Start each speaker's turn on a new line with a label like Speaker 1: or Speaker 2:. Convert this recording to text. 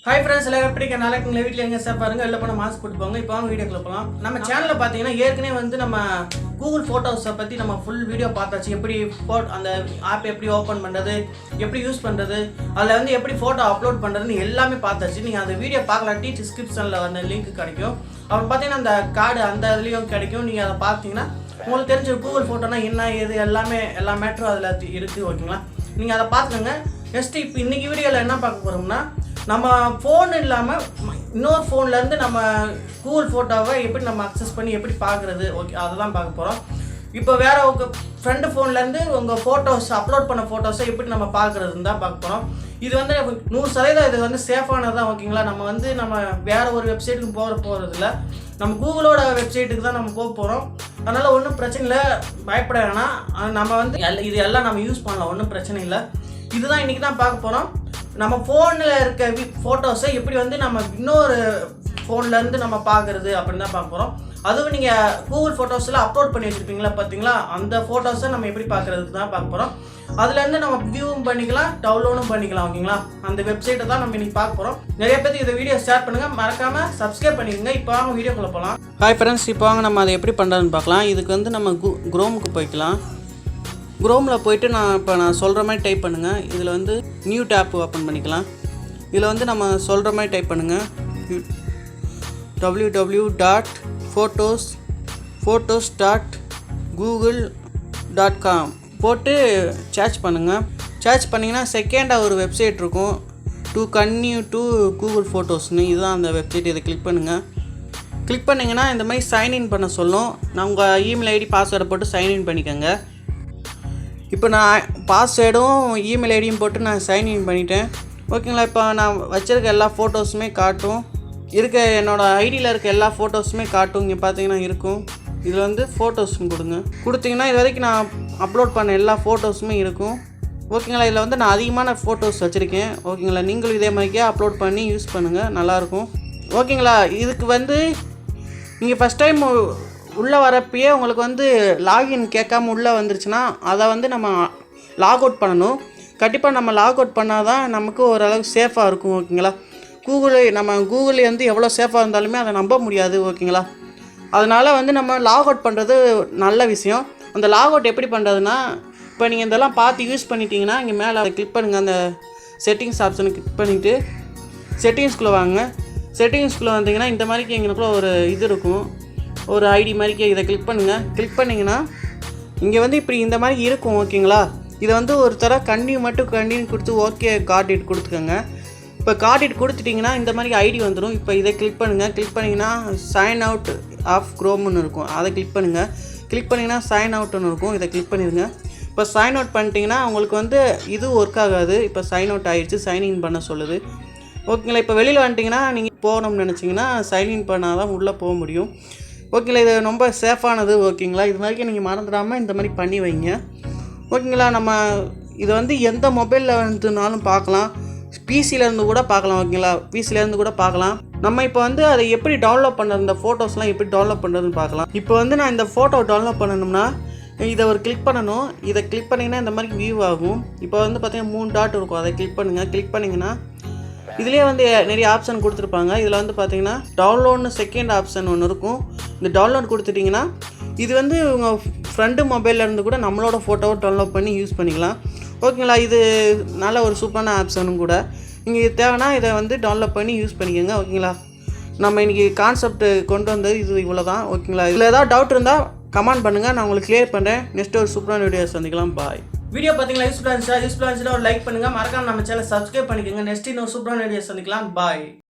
Speaker 1: Hi friends எல்லாம் எப்படி நாளைக்கு வீட்டில் எங்கே சார் பாருங்கள் வெளில போனால் மாஸ்க் போட்டு போங்க. இப்போ அவங்க வீடியோக்குள்ள போகலாம். நம்ம சேனலில் பார்த்தீங்கன்னா ஏற்கனவே வந்து நம்ம கூகுள் ஃபோட்டோஸை பற்றி நம்ம ஃபுல் வீடியோ பார்த்தாச்சு. எப்படி அந்த ஆப் எப்படி ஓப்பன் பண்ணுறது, எப்படி யூஸ் பண்ணுறது, அதில் வந்து எப்படி ஃபோட்டோ அப்லோட் பண்ணுறதுன்னு எல்லாமே பார்த்தாச்சு. நீங்கள் அந்த வீடியோ பார்க்கலாட்டி டிஸ்கிரிப்ஷனில் அந்த லிங்க் கிடைக்கும். அப்புறம் பார்த்தீங்கன்னா அந்த கார்டு அந்த இதுலேயும் கிடைக்கும். நீங்கள் அதை பார்த்தீங்கன்னா உங்களுக்கு தெரிஞ்ச கூகுள் ஃபோட்டோனா என்ன ஏது எல்லா மேட்டரும் அதில் இருக்குது. ஓகேங்களா, நீங்கள் அதை பார்த்துக்கோங்க. நெக்ஸ்ட்டு இப்போ இன்றைக்கி வீடியோவில் என்ன பார்க்க போகிறோம்னா, நம்ம ஃபோன் இல்லாமல் இன்னொரு ஃபோன்லேருந்து நம்ம கூகுள் ஃபோட்டோவை எப்படி நம்ம அக்சஸ் பண்ணி எப்படி பார்க்குறது, ஓகே அதை தான் பார்க்க போகிறோம். இப்போ வேறு உங்கள் ஃப்ரெண்டு ஃபோன்லேருந்து உங்கள் ஃபோட்டோஸ் அப்லோட் பண்ண ஃபோட்டோஸை எப்படி நம்ம பார்க்குறதுன்னு தான் பார்க்க போகிறோம். இது வந்து 100% இது வந்து சேஃபானது தான். ஓகேங்களா, நம்ம வேறு ஒரு வெப்சைட்டுக்கு போகிறதில்ல, நம்ம கூகுளோட வெப்சைட்டுக்கு தான் நம்ம போக போகிறோம். அதனால் ஒன்றும் பிரச்சனை இல்லை, பயப்பட வேணாம். நம்ம வந்து இது எல்லாம் நம்ம யூஸ் பண்ணலாம், ஒன்றும் பிரச்சனை இல்லை. இதுதான் இன்றைக்கி தான் பார்க்க போகிறோம். நம்ம ஃபோனில் இருக்க ஃபோட்டோஸை எப்படி வந்து நம்ம இன்னொரு ஃபோன்லேருந்து நம்ம பார்க்குறது அப்படின்னு தான் பார்க்க போகிறோம். அதுவும் நீங்கள் கூகுள் ஃபோட்டோஸில் அப்லோட் பண்ணி வச்சுருப்பீங்களா பார்த்தீங்களா, அந்த ஃபோட்டோஸை நம்ம எப்படி பார்க்குறதுக்கு தான் பார்க்க போகிறோம். அதுலேருந்து நம்ம வியூவும் பண்ணிக்கலாம், டவுன்லோடும் பண்ணிக்கலாம். ஓகேங்களா, அந்த வெப்சைட்டை தான் நம்ம இன்றைக்கி பார்க்க போகிறோம். நிறைய பேருக்கு இந்த வீடியோ ஷேர் பண்ணுங்கள், மறக்காமல் சப்ஸ்கிரைப் பண்ணிக்கோங்க. இப்போ வாங்க வீடியோக்குள்ளே போகலாம். ஹாய் ஃப்ரெண்ட்ஸ், இப்போ வாங்க நம்ம அதை எப்படி பண்ணுறதுன்னு பார்க்கலாம். இதுக்கு வந்து நம்ம குரோமுக்கு போய்க்கலாம். குரோமில் போய்ட்டு நான் சொல்கிற மாதிரி டைப் பண்ணுங்கள். இதில் வந்து நியூ டேப் ஓப்பன் பண்ணிக்கலாம். இதில் வந்து நம்ம சொல்கிற மாதிரி டைப் பண்ணுங்கள். www.photos.google.com போட்டு சர்ச் பண்ணுங்கள். சர்ச் பண்ணிங்கன்னா செகண்டாக ஒரு வெப்சைட் இருக்கும், டு கன்டினியூ டு கூகுள் ஃபோட்டோஸ்னு. இதுதான் அந்த வெப்சைட். இதை கிளிக் பண்ணுங்கள். கிளிக் பண்ணிங்கன்னா இந்த மாதிரி சைன்இன் பண்ண சொல்லும். நான் உங்கள் இமெயில் ஐடி பாஸ்வேர்டை போட்டு சைன்இன் பண்ணிக்கோங்க. இப்போ நான் பாஸ்வேர்டும் இமெயில் ஐடியும் போட்டு நான் சைன்இன் பண்ணிட்டேன். ஓகேங்களா, இப்போ நான் வச்சுருக்க எல்லா ஃபோட்டோஸுமே காட்டும். என்னோடய ஐடியில் இருக்க எல்லா ஃபோட்டோஸுமே காட்டும். இங்கே பார்த்தீங்கன்னா இருக்கும். இதில் வந்து ஃபோட்டோஸ்னு கொடுத்தீங்கன்னா இது வரைக்கும் நான் அப்லோட் பண்ண எல்லா ஃபோட்டோஸுமே இருக்கும். ஓகேங்களா, இதில் வந்து நான் அதிகமான ஃபோட்டோஸ் வச்சுருக்கேன். ஓகேங்களா, நீங்களும் இதே மாதிரிக்கே அப்லோட் பண்ணி யூஸ் பண்ணுங்கள், நல்லாயிருக்கும். ஓகேங்களா, இதுக்கு வந்து நீங்கள் ஃபஸ்ட் டைம் உள்ளே வரப்பயே உங்களுக்கு வந்து லாகின் கேட்காம உள்ளே வந்துருச்சுன்னா அதை வந்து நம்ம லாக் அவுட் பண்ணணும். கண்டிப்பாக நம்ம லாக் அவுட் பண்ணால் தான் நமக்கு ஓரளவுக்கு சேஃபாக இருக்கும். ஓகேங்களா, கூகுள் வந்து எவ்வளோ சேஃபாக இருந்தாலுமே அதை நம்ப முடியாது. ஓகேங்களா, அதனால் வந்து நம்ம லாக் அவுட் பண்ணுறது நல்ல விஷயம். அந்த லாக் அவுட் எப்படி பண்ணுறதுன்னா, இப்போ நீங்கள் இதெல்லாம் பார்த்து யூஸ் பண்ணிட்டீங்கன்னா இங்கே மேலே அதை கிளிக் பண்ணுங்கள். அந்த செட்டிங்ஸ் ஆப்ஷனை கிளிக் பண்ணிவிட்டு செட்டிங்ஸ்குள்ளே வாங்க. செட்டிங்ஸ்குள்ளே வந்தீங்கன்னா இந்த மாதிரிக்கு எங்களுக்குள்ள ஒரு இது இருக்கும், ஒரு ஐடி மாதிரிக்கே. இதை கிளிக் பண்ணுங்கள். கிளிக் பண்ணிங்கன்னா இங்கே வந்து இப்படி இந்த மாதிரி இருக்கும். ஓகேங்களா, இதை வந்து ஒரு தர கண்டினியூ கொடுத்து ஓகே கார்ட் கொடுத்துக்கோங்க. இப்போ கார்ட் கொடுத்துட்டிங்கன்னா இந்த மாதிரி ஐடி வந்துடும். இப்போ இதை கிளிக் பண்ணுங்கள். கிளிக் பண்ணிங்கன்னா சைன் அவுட் ஆஃப் குரோம்னு இருக்கும், அதை கிளிக் பண்ணுங்கள். கிளிக் பண்ணிங்கன்னா சைன் அவுட்னு இருக்கும், இதை கிளிக் பண்ணிடுங்க. இப்போ சைன் அவுட் பண்ணிட்டீங்கன்னா உங்களுக்கு வந்து இது ஒர்க் ஆகாது. இப்போ சைன் அவுட் ஆகிடுச்சு, சைன்இன் பண்ண சொல்லுது. ஓகேங்களா, இப்போ வெளியில் வந்துட்டிங்கன்னா நீங்கள் போகணும்னு நினச்சிங்கன்னா சைன்இன் பண்ணால் தான் உள்ளே போக முடியும். ஓகேங்களா, இது ரொம்ப சேஃபானது. ஓகேங்களா, இது மாதிரி நீங்கள் மறந்துடாமல் இந்த மாதிரி பண்ணி வைங்க. ஓகேங்களா, நம்ம இதை வந்து எந்த மொபைலில் வந்துனாலும் பார்க்கலாம், பிசிலேருந்து கூட பார்க்கலாம். ஓகேங்களா, பிசிலேருந்து கூட பார்க்கலாம். நம்ம இப்போ வந்து அதை எப்படி டவுன்லோட் பண்ணுறது, இந்த ஃபோட்டோஸ்லாம் எப்படி டவுன்லோட் பண்ணுறதுன்னு பார்க்கலாம். இப்போ வந்து நான் இந்த ஃபோட்டோ டவுன்லோட் பண்ணணும்னா இதை ஒரு கிளிக் பண்ணணும். இதை கிளிக் பண்ணிங்கன்னா இந்த மாதிரி வியூ ஆகும். இப்போ வந்து பார்த்தீங்கன்னா 3 டாட் இருக்கும், அதை கிளிக் பண்ணுங்கள். கிளிக் பண்ணிங்கன்னா இதுலேயே வந்து நிறைய ஆப்ஷன் கொடுத்துருப்பாங்க. இதில் வந்து பார்த்தீங்கன்னா டவுன்லோட்னு செகண்ட் ஆப்ஷன் ஒன்று இருக்கும். இந்த டவுன்லோட் கொடுத்துட்டிங்கன்னா இது வந்து உங்கள் ஃப்ரெண்டு மொபைல்லேருந்து கூட நம்மளோட ஃபோட்டோவை டவுன்லோட் பண்ணி யூஸ் பண்ணிக்கலாம். ஓகேங்களா, இது நல்ல ஒரு சூப்பரான ஆப்ஷனும் கூட. நீங்கள் இது தேவைன்னா இதை வந்து டவுன்லோட் பண்ணி யூஸ் பண்ணிக்கோங்க. ஓகேங்களா, நம்ம இன்றைக்கி கான்செப்ட் கொண்டு வந்தது இது இவ்வளோ தான். ஓகேங்களா, இதில் ஏதாவது டவுட் இருந்தால் கமெண்ட் பண்ணுங்கள், நான் உங்களுக்கு கிளியர் பண்ணுறேன். நெக்ஸ்ட் ஒரு சூப்பரான வீடியோ சந்திக்கலாம். பாய். வீடியோ பார்த்தீங்களா, யூஸ்ஃபுல்லாக இருந்துச்சுன்னா ஒரு லைக் பண்ணுங்கள், மறக்காம நம்ம சேனலை சப்ஸ்கிரைப் பண்ணிக்கோங்க. நெக்ஸ்ட் இன்னொரு சூப்பரான வீடியோ சந்திக்கலாம். பாய்.